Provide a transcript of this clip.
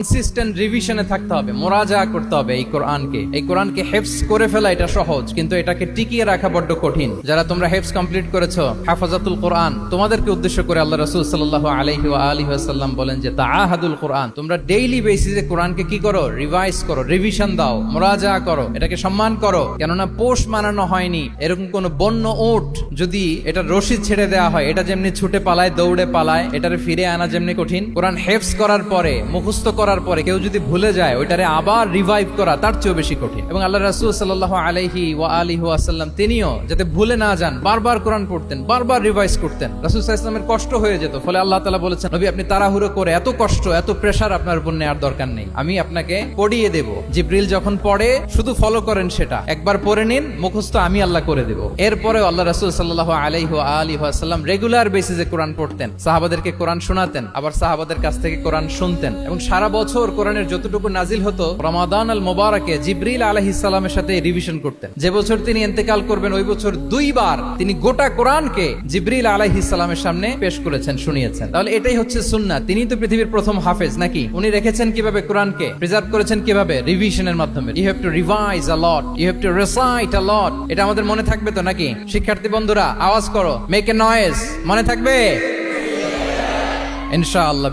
Consistent রিভিশনে থাকতে হবে, মুরাজা করতে হবে এই কোরআনকে হেফজ করে ফেলা এটা সহজ, কিন্তু এটাকে টিকিয়ে রাখা বড্ড কঠিন। যারা তোমরা হেফজ কমপ্লিট করেছো, হাফাজাতুল কোরআন, তোমাদেরকে উদ্দেশ্য করে আল্লাহ রাসূল সাল্লাল্লাহু আলাইহি ওয়া আলিহি ওয়াসাল্লাম বলেন যে তাআহাদুল কোরআন, তোমরা ডেইলি বেসিসে কোরআনকে কি করো? রিভাইজ করো, রিভিশন দাও, মুরাজা করো, এটাকে সম্মান করো। কেননা পোষ মানানো হয়নি এরকম কোন বন্য উট যদি এটা রশি ছেড়ে দেওয়া হয়, এটা যেমনি ছুটে পালায়, দৌড়ে পালায়, এটারে ফিরে আনা যেমনি কঠিন, কোরআন হেফজ করার পরে, মুখস্থ করার পরে কেউ যদি ভুলে যায়, ওইটারে আবার রিভাইভ করা তার চেয়েও বেশি কঠিন। এবং আল্লাহ রাসূল সাল্লাল্লাহু আলাইহি ওয়া আলিহি ওয়াসাল্লাম তিনিও যাতে ভুলে না যান বারবার কোরআন পড়তেন, বারবার রিভাইজ করতেন। রাসূল সাল্লাল্লাহু আলাইহি ওয়াসাল্লামের কষ্ট হয়ে যেত, ফলে আল্লাহ তাআলা বলেছেন, নবী আপনি তাড়াহুড়ো করে এত কষ্ট, এত প্রেসার আপনার উপর নেওয়ার দরকার নেই, আমি আপনাকে পড়িয়ে দেব। জিবরিল যখন পড়ে শুধু ফলো করেন, সেটা একবার পড়ে নিন, মুখস্থ আমি আল্লাহ করে দেব। এরপরেও আল্লাহ রাসূল সাল্লাল্লাহু আলাইহি ওয়া আলিহি ওয়াসাল্লাম রেগুলার বেসিসে কোরআন পড়তেন, সাহাবাদেরকে কোরআন শোনাতেন, আবার সাহাবাদের কাছ থেকে কোরআন শুনতেন। এবং সারা বছর কোরআনের যতটুকু নাজিল হতো, রমাদান আল মুবারাকে জিবরিল আলাইহিস সালামের সাথে রিভিশন করতেন। যে বছর তিনি ইন্তেকাল করবেন, ওই বছর দুইবার তিনি গোটা কোরআনকে জিবরিল আলাইহিস সালামের সামনে পেশ করেছেন, শুনিয়েছেন। তাহলে এটাই হচ্ছে সুন্নাহ। তিনি তো পৃথিবীর প্রথম হাফেজ নাকি? উনি রেখেছেন কিভাবে কোরআনকে? প্রিজার্ভ করেছেন কিভাবে? রিভিশনের মাধ্যমে। You have to revise a lot, you have to recite a lot. এটা আমাদের মনে থাকবে তো নাকি? শিক্ষার্থী বন্ধুরা আওয়াজ করো, মেক এ নয়েজ। মনে থাকবে ইনশাআল্লাহ।